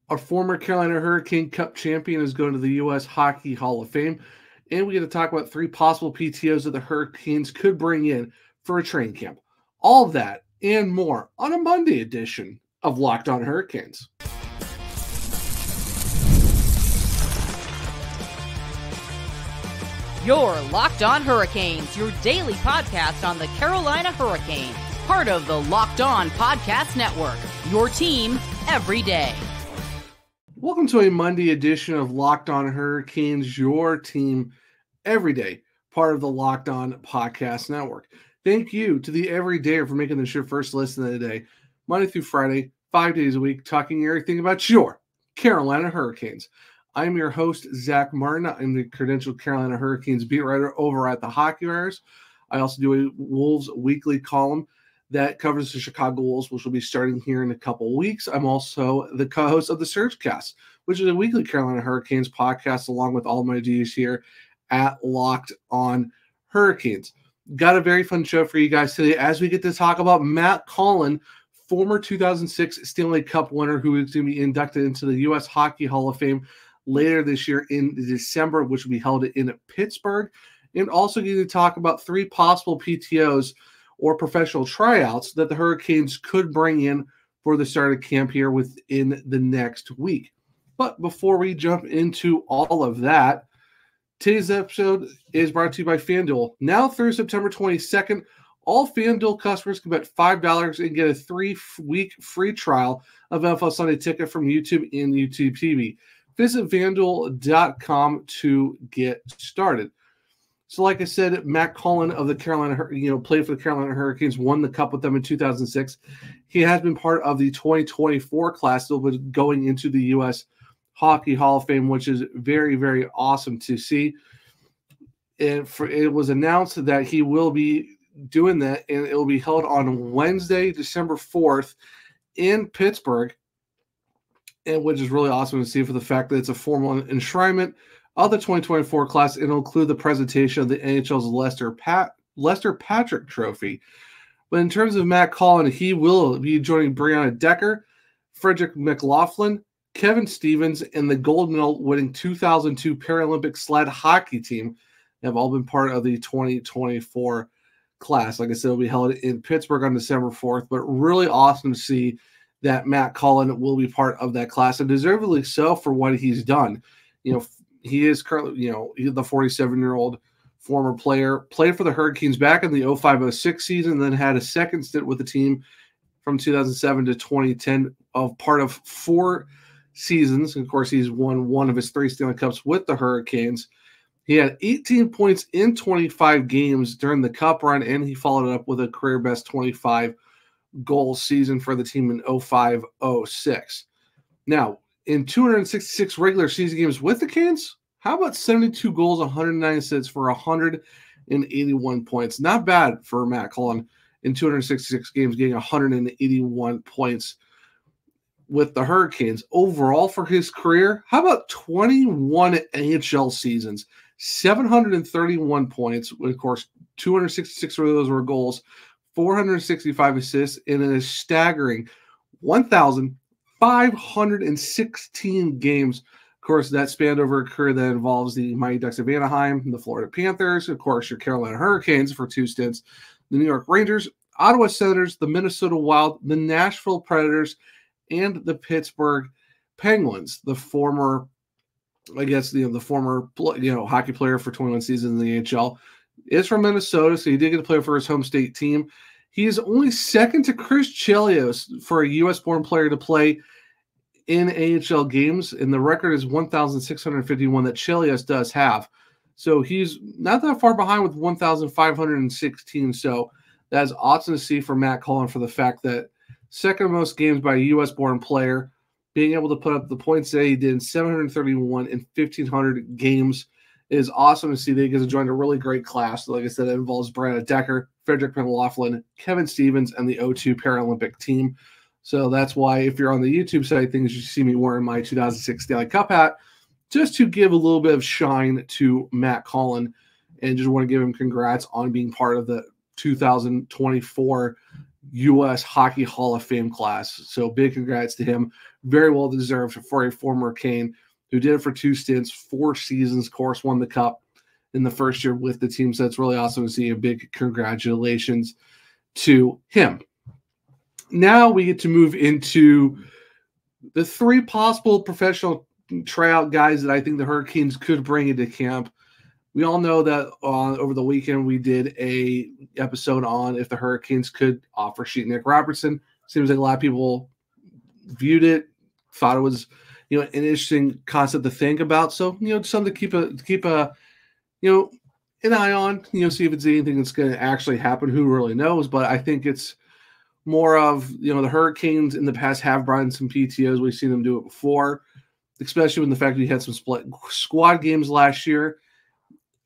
Our former Carolina Hurricane Cup champion is going to the U.S. Hockey Hall of Fame. And we get to talk about 3 possible PTOs that the Hurricanes could bring in for a training camp. All of that and more on a Monday edition of Locked On Hurricanes. You're Locked On Hurricanes, your daily podcast on the Carolina Hurricanes. Part of the Locked On Podcast Network, your team every day. Welcome to a Monday edition of Locked On Hurricanes, your team every day, part of the Locked On Podcast Network. Thank you to the everydayer for making this your first listen of the day, Monday through Friday, 5 days a week, talking everything about your Carolina Hurricanes. I'm your host, Zach Martin. I'm the credentialed Carolina Hurricanes beat writer over at the Hockey Writers. I also do a Wolves weekly column that covers the Chicago Wolves, which will be starting here in a couple of weeks. I'm also the co-host of the Surgecast, which is a weekly Carolina Hurricanes podcast, along with all my duties here at Locked On Hurricanes. Got a very fun show for you guys today as we get to talk about Matt Cullen, former 2006 Stanley Cup winner, who is going to be inducted into the U.S. Hockey Hall of Fame later this year in December, which will be held in Pittsburgh. And also getting to talk about 3 possible PTOs or professional tryouts that the Hurricanes could bring in for the start of camp here within the next week. But before we jump into all of that, today's episode is brought to you by FanDuel. Now through September 22nd, all FanDuel customers can bet $5 and get a 3-week free trial of NFL Sunday Ticket from YouTube and YouTube TV. Visit FanDuel.com to get started. So like I said, Matt Cullen of the Carolina, played for the Carolina Hurricanes, won the Cup with them in 2006. He has been part of the 2024 class that will be going into the U.S. Hockey Hall of Fame, which is very, very awesome to see. And it was announced that he will be doing that, and it will be held on Wednesday, December 4th in Pittsburgh, and which is really awesome to see for the fact that it's a formal enshrinement of the 2024 class. It'll include the presentation of the NHL's Lester Patrick Trophy. But in terms of Matt Cullen, he will be joining Brianna Decker, Frederick McLaughlin, Kevin Stevens, and the gold medal winning 2002 Paralympic sled hockey team have all been part of the 2024 class. Like I said, it'll be held in Pittsburgh on December 4th, but really awesome to see that Matt Cullen will be part of that class, and deservedly so for what he's done. He is currently, the 47-year-old former player, played for the Hurricanes back in the 05-06 season, then had a second stint with the team from 2007 to 2010 of part of 4 seasons. And of course, he's won one of his 3 Stanley Cups with the Hurricanes. He had 18 points in 25 games during the Cup run, and he followed it up with a career-best 25-goal season for the team in 05-06. Now, in 266 regular season games with the Canes, how about 72 goals, 109 assists for 181 points? Not bad for Matt Cullen in 266 games, getting 181 points with the Hurricanes. Overall for his career, how about 21 NHL seasons, 731 points, of course, 266 of those were goals, 465 assists, and a staggering 1,516 games. Of course, that spanned over a career that involves the Mighty Ducks of Anaheim, the Florida Panthers, of course, your Carolina Hurricanes for 2 stints, the New York Rangers, Ottawa Senators, the Minnesota Wild, the Nashville Predators, and the Pittsburgh Penguins. The former, the former hockey player for 21 seasons in the NHL is from Minnesota, so he did get to play for his home state team. He is only second to Chris Chelios for a U.S.-born player to play in AHL games, and the record is 1,651 that Chelios does have. So he's not that far behind with 1,516. So that's awesome to see for Matt Cullen, for the fact that second most games by a U.S.-born player, being able to put up the points that he did in 731 in 1,500 games is awesome to see. That he gets to join a really great class. Like I said, it involves Brianna Decker, Frederick McLaughlin, Kevin Stevens, and the 02 Paralympic team. So that's why, if you're on the YouTube side of things, you see me wearing my 2006 Stanley Cup hat, just to give a little bit of shine to Matt Cullen, and just want to give him congrats on being part of the 2024 U.S. Hockey Hall of Fame class. So big congrats to him. Very well deserved for a former Cane who did it for 2 stints, 4 seasons, of course, won the Cup in the first year with the team. So it's really awesome to see. A big congratulations to him. Now we get to move into the 3 possible professional tryout guys that I think the Hurricanes could bring into camp. We all know that over the weekend we did a episode on if the Hurricanes could offer Nick Robertson. Seems like a lot of people viewed it, thought it was, an interesting concept to think about. So, something to keep a an eye on. See if it's anything that's going to actually happen. Who really knows? But I think it's more of the Hurricanes in the past have brought in some PTOs. We've seen them do it before, especially when the fact that you had some split squad games last year.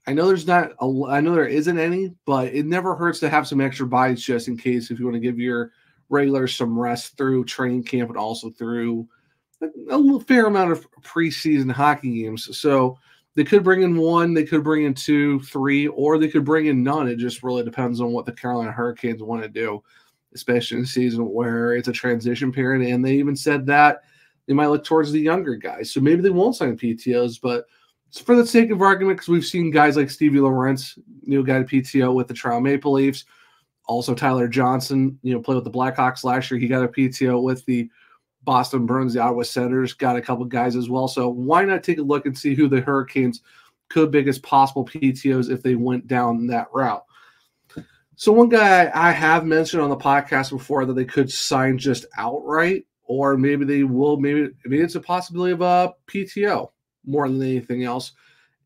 I know there isn't any, but it never hurts to have some extra bodies just in case if you want to give your regulars some rest through training camp and also through a fair amount of preseason hockey games. So they could bring in 1, they could bring in 2, 3, or they could bring in none. It just really depends on what the Carolina Hurricanes want to do, especially in a season where it's a transition period. And they even said that they might look towards the younger guys. So maybe they won't sign PTOs, but for the sake of argument, because we've seen guys like Stevie Lawrence, new guy to PTO with the Toronto Maple Leafs. Also Tyler Johnson, played with the Blackhawks last year. He got a PTO with the Boston Bruins, the Ottawa Senators, got a couple guys as well. So why not take a look and see who the Hurricanes could big as possible PTOs if they went down that route. So one guy I have mentioned on the podcast before that they could sign just outright, or maybe they will, maybe it's a possibility of a PTO more than anything else.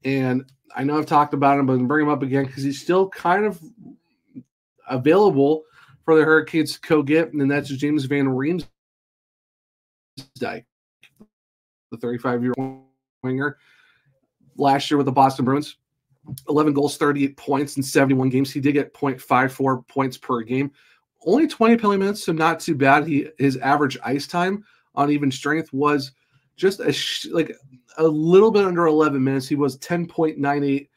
And I know I've talked about him, but I'm bring him up again because he's still kind of available for the Hurricanes to go get, and that's James Van Riemsdyk, the 35-year-old winger. Last year with the Boston Bruins, 11 goals, 38 points in 71 games. He did get 0.54 points per game. Only 20 penalty minutes, so not too bad. His average ice time on even strength was just a little bit under 11 minutes. He was 10.98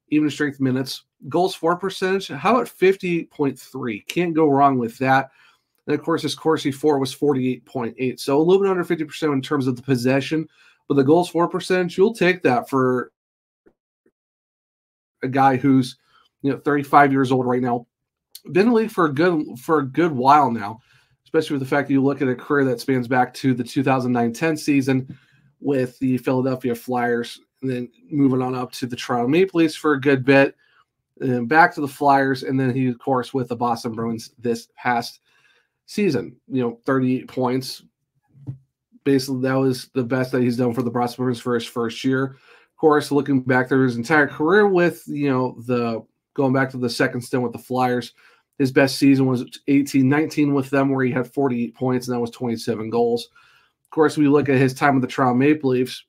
even strength minutes. Goals for percentage, how about 58.3? Can't go wrong with that. And of course, his Corsi 4 was 48.8. So a little bit under 50% in terms of the possession. But the goals for percentage, you'll take that for a guy who's 35 years old right now. Been in the league for a good while now, especially with the fact that you look at a career that spans back to the 2009-10 season with the Philadelphia Flyers, and then moving on up to the Toronto Maple Leafs for a good bit, and then back to the Flyers, and then he, of course, with the Boston Bruins this past season. 38 points. Basically, that was the best that he's done for the Boston Bruins for his first year. Of course, looking back through his entire career with, the going back to the second stint with the Flyers, his best season was 18-19 with them, where he had 48 points, and that was 27 goals. Of course, we look at his time with the Toronto Maple Leafs,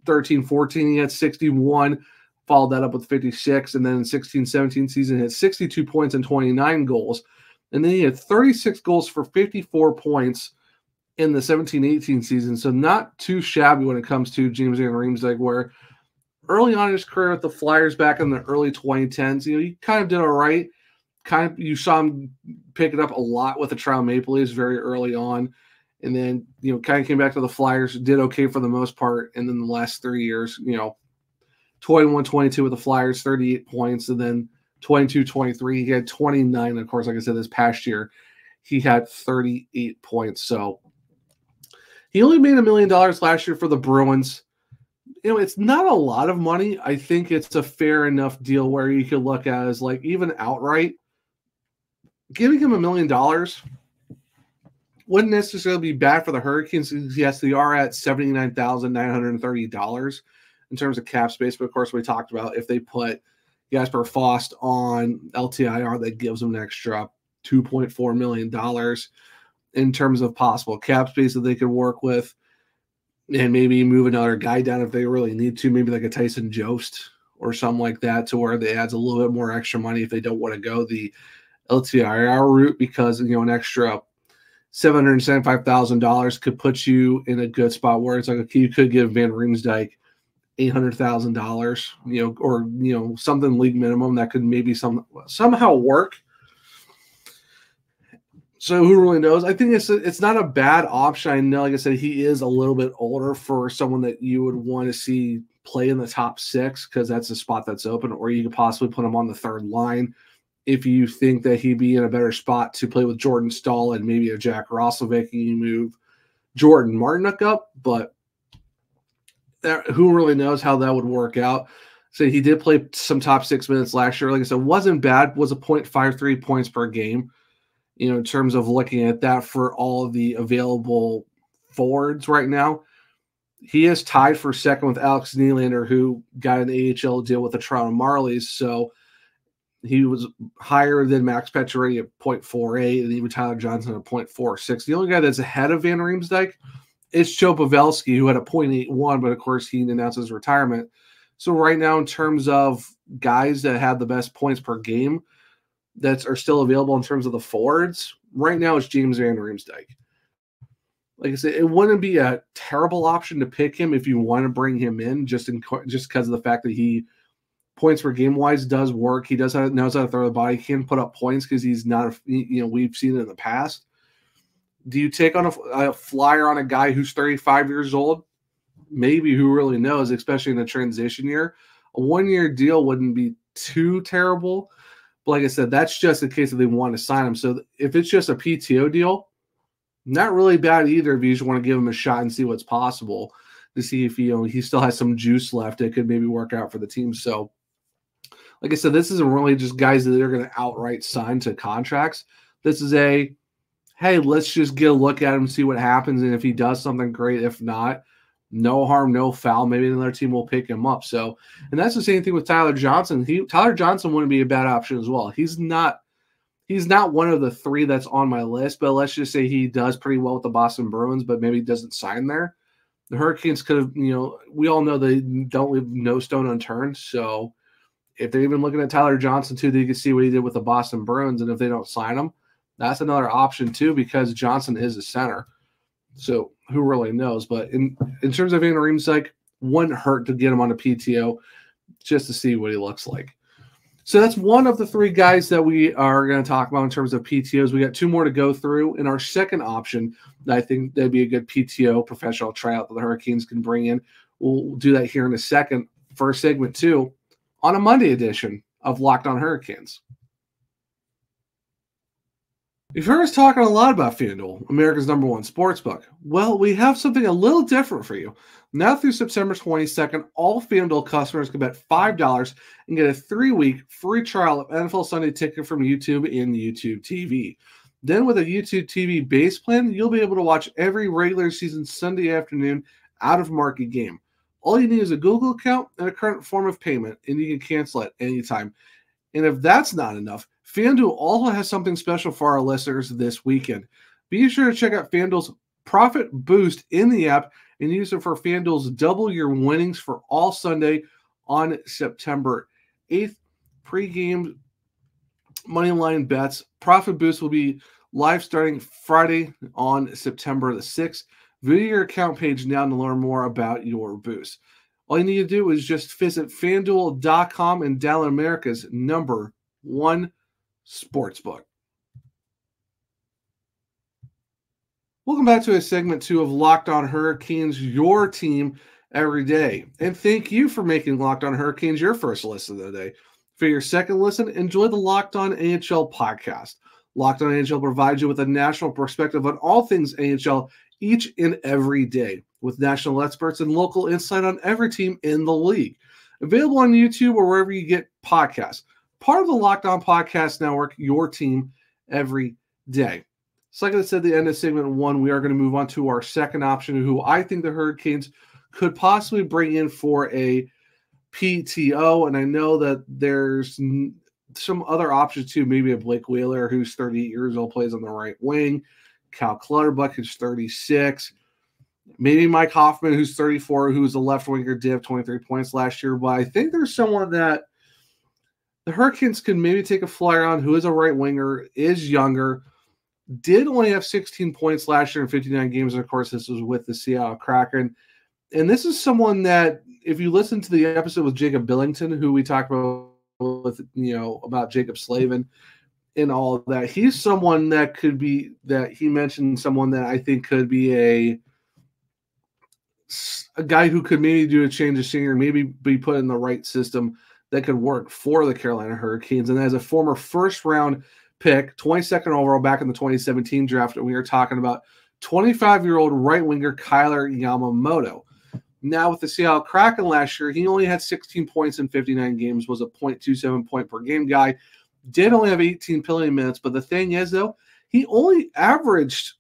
13-14, he had 61, followed that up with 56, and then in 16-17 season, he had 62 points and 29 goals. And then he had 36 goals for 54 points in the 17-18 season. So not too shabby when it comes to James Van Riemsdyk, where early on in his career with the Flyers back in the early 2010s, he kind of did all right. You saw him pick it up a lot with the Toronto Maple Leafs very early on. And then, kind of came back to the Flyers, did okay for the most part. And then the last 3 years, 21-22 with the Flyers, 38 points. And then 22-23, he had 29. Of course, like I said, this past year, he had 38 points. So he only made $1 million last year for the Bruins. It's not a lot of money. I think it's a fair enough deal where you could look at it as like even outright giving him $1 million wouldn't necessarily be bad for the Hurricanes. Yes, they are at $79,930 in terms of cap space. But of course, we talked about if they put Jasper Faust on LTIR, that gives them an extra $2.4 million in terms of possible cap space that they could work with, and maybe move another guy down if they really need to, maybe like a Tyson Jost or something like that, to where they adds a little bit more extra money if they don't want to go the LTIR route, because an extra $775,000 could put you in a good spot where it's like, okay, you could give Van Riemsdyk $800,000, or something league minimum that could maybe somehow work. So who really knows? I think it's not a bad option. I know, like I said, he is a little bit older for someone that you would want to see play in the top 6 because that's a spot that's open, or you could possibly put him on the third line if you think that he'd be in a better spot to play with Jordan Stahl and maybe a Jack Roslovic, and you move Jordan Martinook up. But who really knows how that would work out? So he did play some top 6 minutes last year. Like I said, wasn't bad. Was a 0.53 points per game. In terms of looking at that for all of the available forwards right now. He is tied for second with Alex Nylander, who got an AHL deal with the Toronto Marlies. So he was higher than Max Pacioretty at 0.48 and even Tyler Johnson at 0.46. The only guy that's ahead of Van Riemsdyk is Joe Pavelski, who had a 0.81, but of course he announced his retirement. So right now, in terms of guys that have the best points per game that are still available in terms of the forwards, right now it's James Van Riemsdyk. Like I said, it wouldn't be a terrible option to pick him if you want to bring him in, just because of the fact that he points per game wise does work. He knows how to throw the body. He can put up points because he's not. We've seen it in the past. Do you take on a flyer on a guy who's 35 years old? Maybe. Who really knows? Especially in a transition year, a 1-year deal wouldn't be too terrible. Like I said, that's just in case if they want to sign him. So if it's just a PTO deal, not really bad either if you just want to give him a shot and see what's possible to see if he still has some juice left. It could maybe work out for the team. So like I said, this isn't really just guys that they're going to outright sign to contracts. This is hey, let's just get a look at him, see what happens. And if he does something, great. If not, no harm, no foul. Maybe another team will pick him up. So, and that's the same thing with Tyler Johnson. Tyler Johnson wouldn't be a bad option as well. He's not one of the 3 that's on my list, but let's just say he does pretty well with the Boston Bruins, but maybe doesn't sign there. The Hurricanes could have, we all know they don't leave no stone unturned. So if they're even looking at Tyler Johnson too, they can see what he did with the Boston Bruins. And if they don't sign him, that's another option too, because Johnson is a center. So who really knows? But in terms of Van Riemsdyk, wouldn't hurt to get him on a PTO just to see what he looks like. So that's one of the 3 guys that we are going to talk about in terms of PTOs. We got 2 more to go through. And our second option, I think that'd be a good PTO professional tryout that the Hurricanes can bring in. We'll do that here in a second for segment 2 on a Monday edition of Locked On Hurricanes. You've heard us talking a lot about FanDuel, America's #1 sportsbook. Well, we have something a little different for you. Now through September 22nd, all FanDuel customers can bet $5 and get a 3-week free trial of NFL Sunday Ticket from YouTube and YouTube TV. Then with a YouTube TV base plan, you'll be able to watch every regular season Sunday afternoon out-of-market game. All you need is a Google account and a current form of payment, and you can cancel at any time. And if that's not enough, FanDuel also has something special for our listeners this weekend. Be sure to check out FanDuel's Profit Boost in the app and use it for FanDuel's double your winnings for all Sunday on September 8th. Pre-game moneyline bets. Profit Boost will be live starting Friday on September the 6th. Visit your account page now to learn more about your boost. All you need to do is just visit FanDuel.com and download America's #1 sportsbook. Welcome back to segment 2 of Locked On Hurricanes, your team every day. And thank you for making Locked On Hurricanes your first listen of the day. For your second listen, enjoy the Locked On NHL podcast. Locked On NHL provides you with a national perspective on all things NHL each and every day, with national experts and local insight on every team in the league. Available on YouTube or wherever you get podcasts. Part of the Locked On Podcast Network, your team every day. So like I said at the end of segment 1, we are going to move on to our second option, who I think the Hurricanes could possibly bring in for a PTO. And I know that there's some other options too. Maybe a Blake Wheeler, who's 38 years old, plays on the right wing. Cal Clutterbuck, who's 36. Maybe Mike Hoffman, who's 34, who's a left winger, did 23 points last year. But I think there's someone that the Hurricanes can maybe take a flyer on, who is a right winger, is younger, did only have 16 points last year in 59 games. And of course, this was with the Seattle Kraken. And this is someone that, if you listen to the episode with Jacob Billington, who we talked about with, about Jacob Slavin, in all of that. He's someone that could be, that he mentioned, someone that I think could be a guy who could maybe do a change of scenery, maybe be put in the right system that could work for the Carolina Hurricanes. And as a former first-round pick, 22nd overall back in the 2017 draft, we are talking about 25-year-old right winger Kyler Yamamoto. Now with the Seattle Kraken last year, he only had 16 points in 59 games, was a .27 point per game guy, did only have 18 penalty minutes. But the thing is, though, he only averaged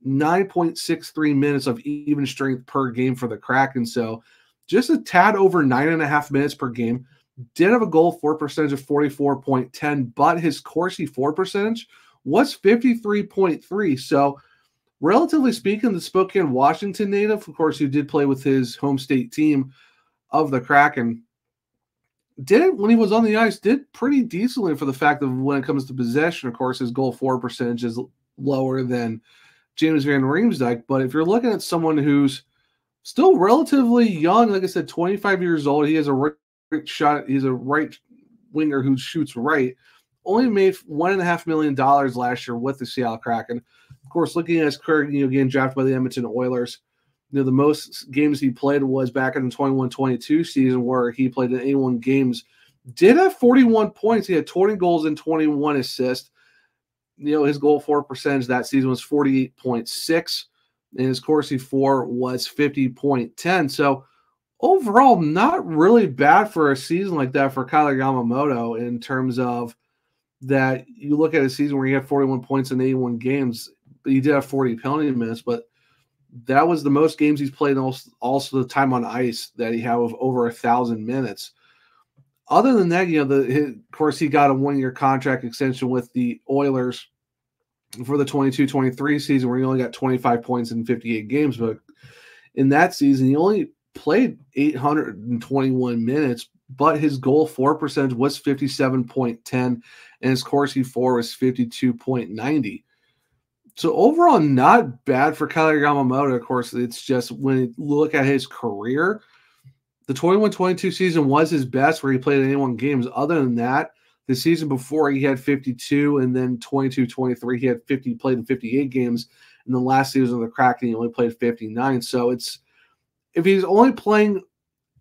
9.63 minutes of even strength per game for the Kraken. So just a tad over 9.5 minutes per game. Did have a goal for percentage of 44.10, but his Corsi for percentage was 53.3. So relatively speaking, the Spokane, Washington native, of course, who did play with his home state team of the Kraken, did, when he was on the ice, did pretty decently for the fact that when it comes to possession, of course, his goal for percentage is lower than James Van Riemsdyk. But if you're looking at someone who's still relatively young, like I said, 25 years old, he has a right shot. He's a right winger who shoots right. Only made $1.5 million last year with the Seattle Kraken. Of course, looking at his career, getting drafted by the Edmonton Oilers, the most games he played was back in the 21-22 season, where he played in 81 games. Did have 41 points. He had 20 goals and 21 assists. His goal for percentage that season was 48.6, and his Corsi for was 50.10. So overall, not really bad for a season like that for Kyler Yamamoto, in terms of that. You look at a season where he had 41 points in 81 games. He did have 40 penalty minutes, but that was the most games he's played, and also the time on ice that he had of over 1,000 minutes. Other than that, of course, he got a one-year contract extension with the Oilers for the 22-23 season, where he only got 25 points in 58 games. But in that season, he only played 821 minutes, but his goal for percentage was 57.10, and his Corsi for was 52.90. So overall, not bad for Kyler Yamamoto. Of course, it's just when you look at his career, the 21-22 season was his best, where he played 81 games. Other than that, the season before he had 52, and then 22-23 he had 50, played in 58 games. And the last season of the Kraken, he only played 59. So if he's only playing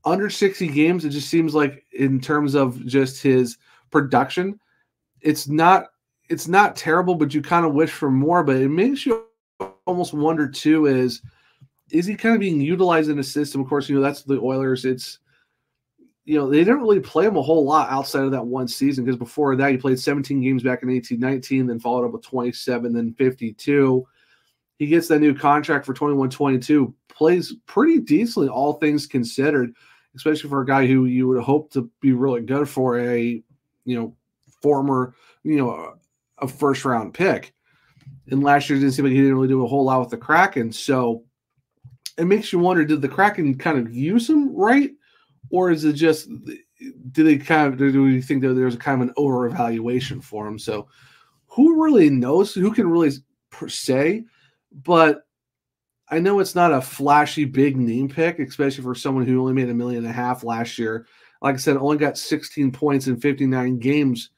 under 60 games, it just seems like, in terms of just his production, it's not terrible, but you kind of wish for more. But it makes you almost wonder too, is he kind of being utilized in a system? Of course, that's the Oilers. It's, they didn't really play him a whole lot outside of that one season, because before that he played 17 games back in 18-19, then followed up with 27, then 52. He gets that new contract for 21-22, plays pretty decently, all things considered, especially for a guy who you would hope to be really good for a, former, a first-round pick. And last year it didn't seem like he didn't really do a whole lot with the Kraken. So it makes you wonder, did the Kraken kind of use him right? Or is it just, do we think that there's a kind of an over-evaluation for him? So who really knows? Who can really say? But I know it's not a flashy big name pick, especially for someone who only made $1.5 million last year. Like I said, only got 16 points in 59 games.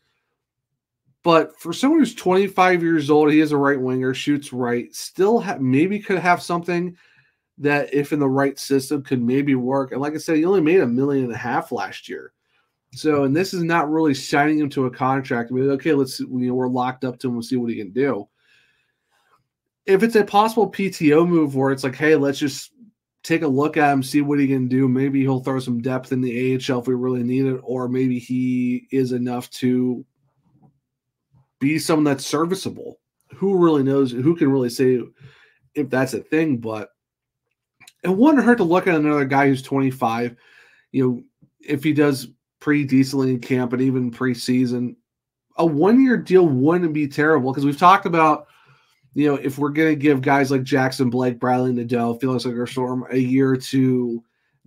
But for someone who's 25 years old, he is a right winger, shoots right, still maybe could have something that, if in the right system, could maybe work. And like I said, he only made $1.5 million last year. So, and this is not really signing him to a contract. I mean, okay, let's, we're locked up to him, we'll see what he can do. If it's a possible PTO move where it's like, hey, let's just take a look at him, see what he can do. Maybe he'll throw some depth in the AHL if we really need it, or maybe he is enough to be someone that's serviceable. Who really knows? Who can really say if that's a thing? But it wouldn't hurt to look at another guy who's 25. If he does pretty decently in camp and even preseason, a one-year deal wouldn't be terrible, because we've talked about, if we're going to give guys like Jackson Blake, Bradley Nadeau, Felix Storm a year to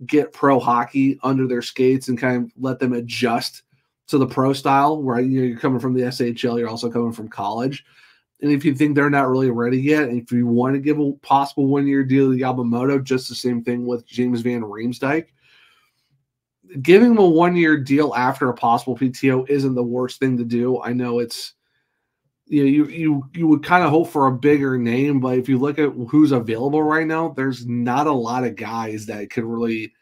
get pro hockey under their skates and kind of let them adjust to the pro style, where you're coming from the SHL, you're also coming from college. And if you think they're not really ready yet, and if you want to give a possible one-year deal to Yamamoto, just the same thing with James Van Riemsdyk, giving him a one-year deal after a possible PTO isn't the worst thing to do. I know it's you would kind of hope for a bigger name, but if you look at who's available right now, there's not a lot of guys that could really,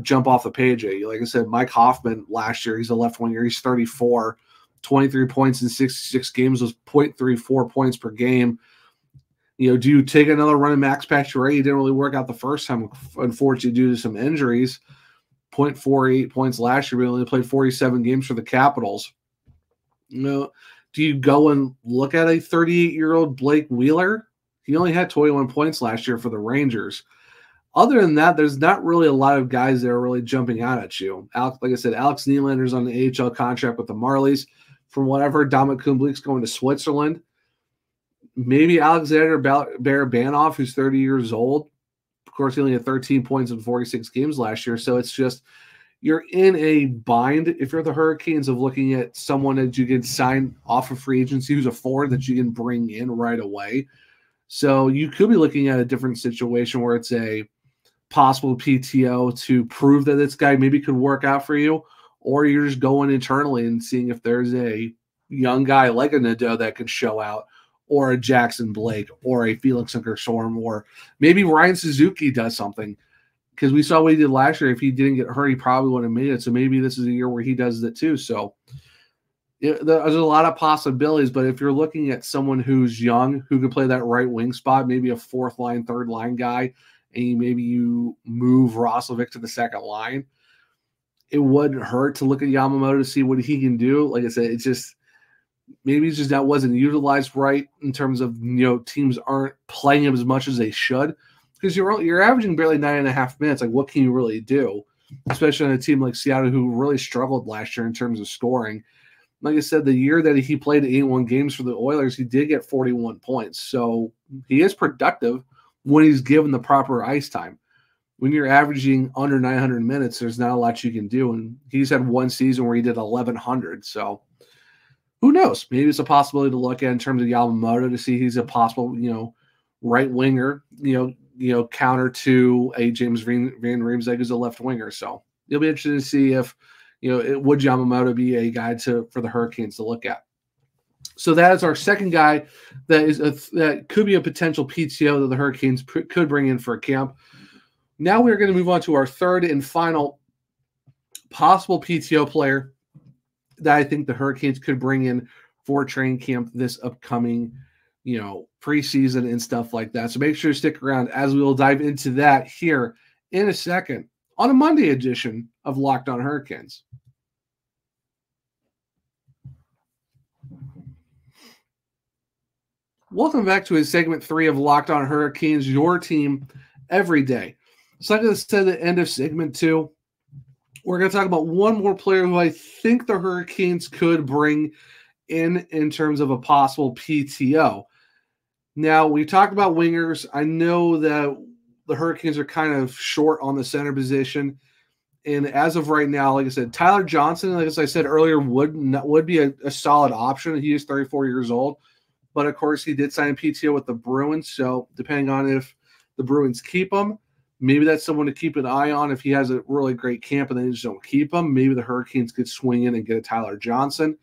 jump off the page at you. Like I said, Mike Hoffman last year, he's a left winger. He's 34, 23 points in 66 games was 0.34 points per game. Do you take another run in Max Pacioretty? He didn't really work out the first time, unfortunately, due to some injuries. 0.48 points last year. We only played 47 games for the Capitals. Do you go and look at a 38-year-old Blake Wheeler? He only had 21 points last year for the Rangers. Other than that, there's not really a lot of guys that are really jumping out at you. Like I said, Alex Nylander's on the AHL contract with the Marlies. From what I've heard, Dominic Kumblik's going to Switzerland. Maybe Alexander Barabanov, who's 30 years old. Of course, he only had 13 points in 46 games last year. So it's just, you're in a bind if you're the Hurricanes of looking at someone that you can sign off of free agency who's a forward that you can bring in right away. So you could be looking at a different situation where it's a possible PTO to prove that this guy maybe could work out for you, or you're just going internally and seeing if there's a young guy like a Nadeau that could show out, or a Jackson Blake, or a Felix Ingersoll, or maybe Ryan Suzuki does something. Because we saw what he did last year. If he didn't get hurt, he probably would have made it. So maybe this is a year where he does it too. So there's a lot of possibilities. But if you're looking at someone who's young, who could play that right wing spot, maybe a fourth line, third line guy, and maybe you move Roslovic to the second line, it wouldn't hurt to look at Yamamoto to see what he can do. Like I said, it's just, maybe it's just that wasn't utilized right in terms of, teams aren't playing him as much as they should, because you're averaging barely 9.5 minutes. Like, what can you really do, especially on a team like Seattle who really struggled last year in terms of scoring? Like I said, the year that he played 81 games for the Oilers, he did get 41 points. So he is productive when he's given the proper ice time. When you're averaging under 900 minutes, there's not a lot you can do. And he's had one season where he did 1,100. So who knows? Maybe it's a possibility to look at in terms of Yamamoto to see he's a possible, right winger, counter to a James Van Riemsdyk who's a left winger. So you'll be interested to see if, would Yamamoto be a guy for the Hurricanes to look at. So that is our second guy that could be a potential PTO that the Hurricanes could bring in for a camp. Now we're going to move on to our third and final possible PTO player that I think the Hurricanes could bring in for training camp this upcoming, preseason and stuff like that. So make sure to stick around as we will dive into that here in a second on a Monday edition of Locked On Hurricanes. Welcome back to segment 3 of Locked On Hurricanes, your team every day. So like I said at the end of segment 2, we're going to talk about one more player who I think the Hurricanes could bring in terms of a possible PTO. Now, we talked about wingers. I know that the Hurricanes are kind of short on the center position. And as of right now, like I said, Tyler Johnson, like as I said earlier, would be a solid option. He is 34 years old. But, of course, he did sign a PTO with the Bruins. So depending on if the Bruins keep him, maybe that's someone to keep an eye on if he has a really great camp and they just don't keep him. Maybe the Hurricanes could swing in and get a Tyler Johnson.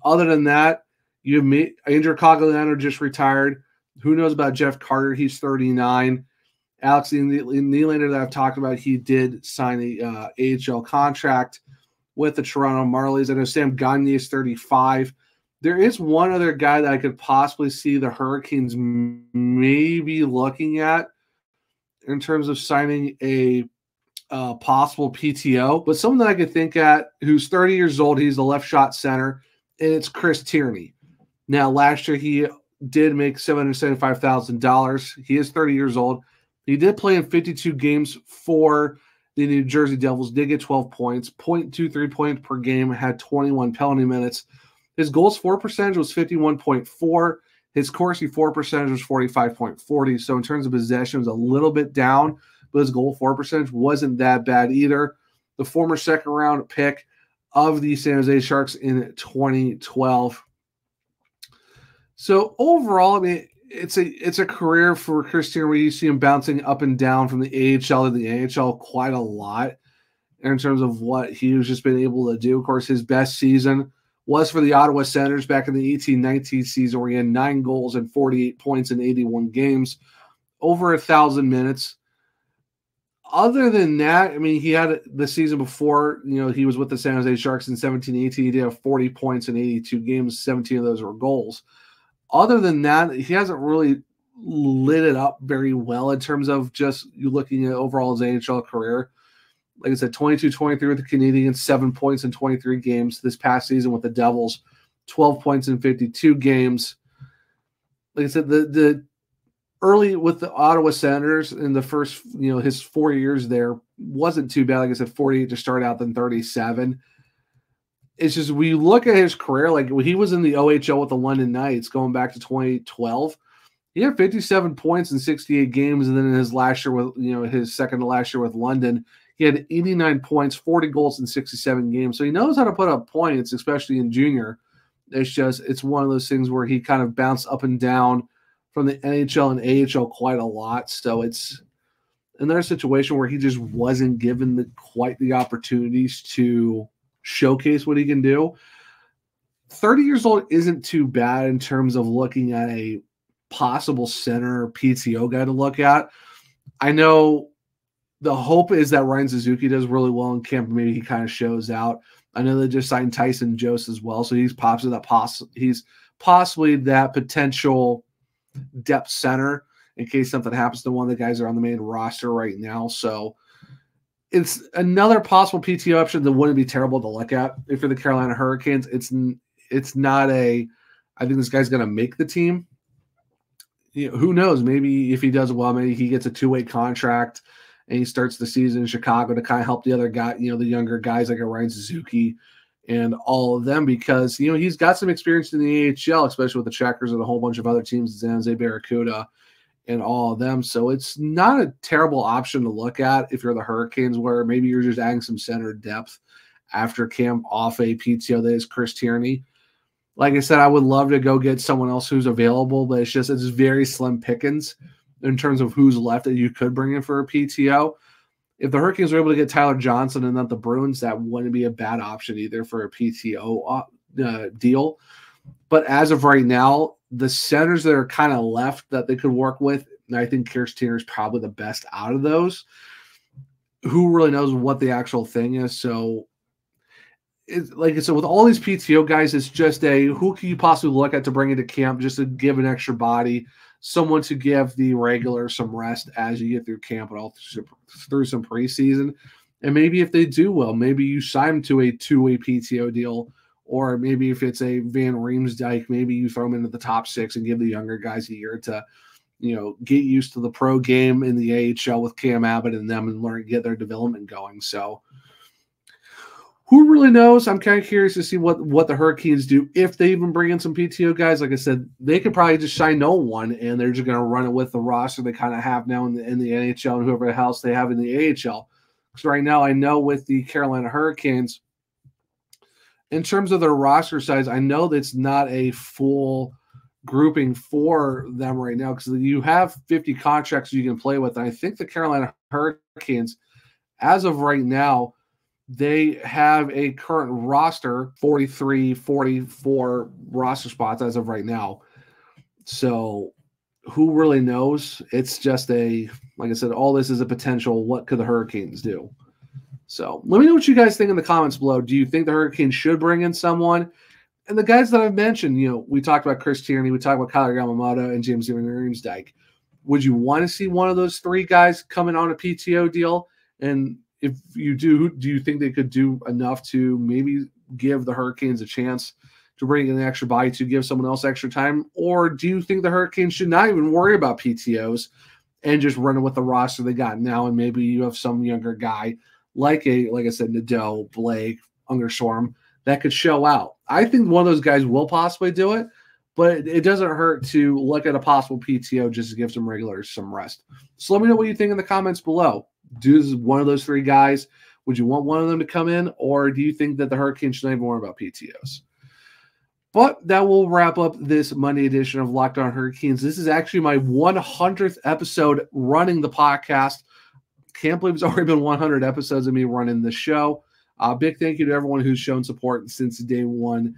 Other than that, you have Andrew Cogliano just retired. Who knows about Jeff Carter? He's 39. Alex Nylander that I've talked about, he did sign a AHL contract with the Toronto Marlies. I know Sam Gagner is 35. There is one other guy that I could possibly see the Hurricanes maybe looking at in terms of signing a possible PTO, but someone that I could think at who's 30 years old. He's the left shot center, and it's Chris Tierney. Now, last year he did make $775,000. He is 30 years old. He did play in 52 games for the New Jersey Devils, did get 12 points, 0.23 points per game, had 21 penalty minutes. His goals for percentage was 51.4. His Corsi for percentage was 45.40. So in terms of possession, it was a little bit down, but his goal for percentage wasn't that bad either. The former second-round pick of the San Jose Sharks in 2012. So overall, I mean, it's a career for Chris Tierney where you see him bouncing up and down from the AHL to the AHL quite a lot in terms of what he was just been able to do. Of course, his best season was for the Ottawa Senators back in the 18-19 season, where he had 9 goals and 48 points in 81 games, over 1,000 minutes. Other than that, I mean, he had the season before, he was with the San Jose Sharks in 17-18. He did have 40 points in 82 games. 17 of those were goals. Other than that, he hasn't really lit it up very well in terms of just you looking at overall his NHL career. Like I said, 22-23 with the Canadiens, 7 points in 23 games. This past season with the Devils, 12 points in 52 games. Like I said, the early with the Ottawa Senators in the first, his 4 years there wasn't too bad. Like I said, 48 to start out, then 37. It's just, we look at his career, like when he was in the OHL with the London Knights going back to 2012, he had 57 points in 68 games. And then in his last year with, his second to last year with London, he had 89 points, 40 goals in 67 games. So he knows how to put up points, especially in junior. It's one of those things where he kind of bounced up and down from the NHL and AHL quite a lot. So it's another situation where he just wasn't given quite the opportunities to showcase what he can do. 30 years old isn't too bad in terms of looking at a possible center PTO guy to look at. I know the hope is that Ryan Suzuki does really well in camp. Maybe he kind of shows out. I know they just signed Tyson Jost as well, so he's possibly that potential depth center in case something happens to one of the guys that are on the main roster right now. So it's another possible PTO option that wouldn't be terrible to look at. If you're the Carolina Hurricanes, it's not I think this guy's going to make the team. Who knows? Maybe if he does well, maybe he gets a 2-way contract and he starts the season in Chicago to kind of help the other guy, the younger guys like a Ryan Suzuki and all of them, because, he's got some experience in the AHL, especially with the Checkers and a whole bunch of other teams, San Jose Barracuda and all of them. So it's not a terrible option to look at if you're the Hurricanes, where maybe you're just adding some center depth after camp off a PTO that is Chris Tierney. Like I said, I would love to go get someone else who's available, but it's very slim pickings in terms of who's left that you could bring in for a PTO. If the Hurricanes were able to get Tyler Johnson and not the Bruins, that wouldn't be a bad option either for a PTO deal. But as of right now, the centers that are kind of left that they could work with, and I think Kirsten is probably the best out of those. Who really knows what the actual thing is? So, like I said, with all these PTO guys, it's just who can you possibly look at to bring into camp just to give an extra body, someone to give the regular some rest as you get through camp and all through some preseason. And maybe if they do well, maybe you sign them to a 2-way PTO deal, or maybe if it's a Van Riemsdyk, maybe you throw them into the top 6 and give the younger guys a year to, get used to the pro game in the AHL with Cam Abbott and them and get their development going. So who really knows? I'm kind of curious to see what the Hurricanes do if they even bring in some PTO guys. Like I said, they could probably just sign no one, and they're just going to run it with the roster they kind of have now in the NHL and whoever else they have in the AHL. Because right now, I know with the Carolina Hurricanes, in terms of their roster size, I know that's not a full grouping for them right now because you have 50 contracts you can play with. And I think the Carolina Hurricanes, as of right now, they have a current roster, 43, 44 roster spots as of right now. So who really knows? It's just like I said, all this is a potential. What could the Hurricanes do? So let me know what you guys think in the comments below. Do you think the Hurricanes should bring in someone? And the guys that I've mentioned, we talked about Chris Tierney, we talked about Kyle Yamamoto and James Van Riemsdyk. Would you want to see one of those 3 guys coming on a PTO deal? And if you do you think they could do enough to maybe give the Hurricanes a chance to bring in an extra body to give someone else extra time? Or do you think the Hurricanes should not even worry about PTOs and just run it with the roster they got now? And maybe you have some younger guy like I said, Nadeau, Blake, Ungerstrom, that could show out. I think one of those guys will possibly do it, but it doesn't hurt to look at a possible PTO just to give some regulars some rest. So let me know what you think in the comments below. Do one of those 3 guys, would you want one of them to come in, or do you think that the Hurricanes should not even worry about PTOs? But that will wrap up this Monday edition of Locked On Hurricanes. This is actually my 100th episode running the podcast. Can't believe it's already been 100 episodes of me running the show. Big thank you to everyone who's shown support since day one.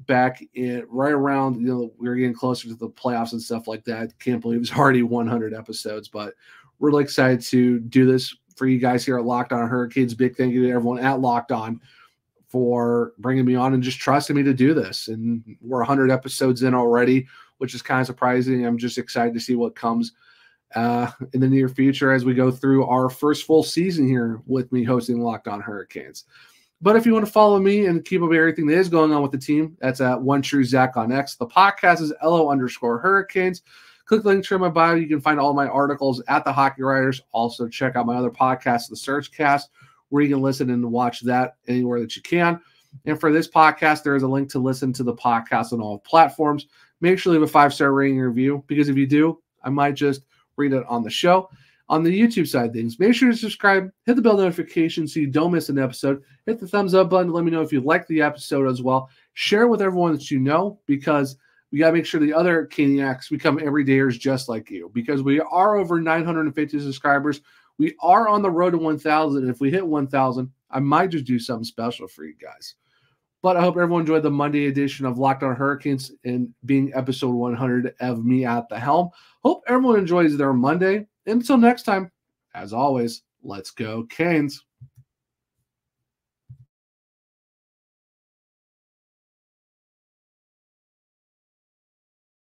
back in right around, we were getting closer to the playoffs and stuff like that. Can't believe it's already 100 episodes, but we're really excited to do this for you guys here at Locked On Hurricanes. Big thank you to everyone at Locked On for bringing me on and just trusting me to do this. And we're 100 episodes in already, which is kind of surprising. I'm just excited to see what comes in the near future as we go through our first full season here with me hosting Locked On Hurricanes. But if you want to follow me and keep up with everything that is going on with the team, that's at OneTrueZach on X. The podcast is LO_Hurricanes. Click the link to my bio. You can find all my articles at the Hockey Writers. Also, check out my other podcast, The Surgecast, where you can listen and watch that anywhere that you can. And for this podcast, there is a link to listen to the podcast on all platforms. Make sure you leave a 5-star rating and review, because if you do, I might just read it on the show. On the YouTube side of things, make sure to subscribe, hit the bell notification so you don't miss an episode. Hit the thumbs up button to let me know if you like the episode as well. Share with everyone that you know, because we got to make sure the other Caniacs become everydayers just like you, because we are over 950 subscribers. We are on the road to 1,000. If we hit 1,000, I might just do something special for you guys. But I hope everyone enjoyed the Monday edition of Locked On Hurricanes and being episode 100 of me at the helm. Hope everyone enjoys their Monday. Until next time, as always, let's go Canes.